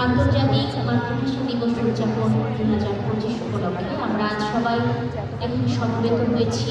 আন্তর্জাতিক মাতৃভাষা দিবস উদযাপন 2025 উপলক্ষে আমরা আজ সবাই এখানে সমবেত হয়েছি।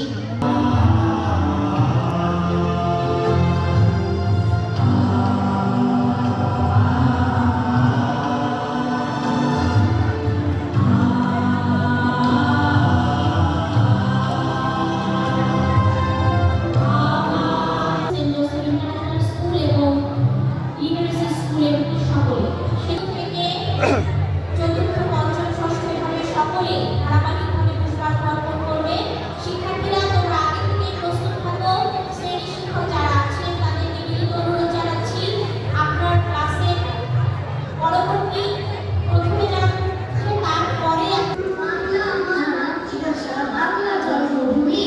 চতুর্থ পঞ্চম ষষ্ঠ এভাবে সকলে ধারাবাহিকভাবে পুষ্পার্ঘ্য অর্পণ করবে। শিক্ষার্থীরা তোমরা আগে থেকে প্রস্তুত থাকো। শ্রেণী শিক্ষক যারা আছেন তাদেরকে বিনীত অনুরোধ জানাচ্ছি আপনার ক্লাসের পরবর্তী প্রথমে যারা তারপরে বাংলা জন্মভূমি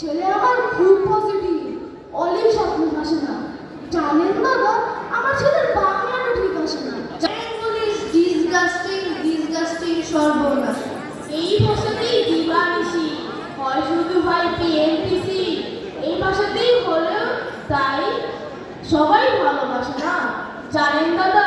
ছেলে আমার খুব পজিটিভ, অলিভ স্বপ্ন ভাসে না। জানেন বাবা, আমার ছেলের বাংলাটা ঠিক আসে না। ইংলিশ ডিসগাস্টিং সর্বনাশ। এই ভাষাতেই দিবানিশি হয়, শুধু হয় পিএমটিসি। এই ভাষাতেই হলেও তাই সবাই ভালোবাসে না। জানেন দাদা,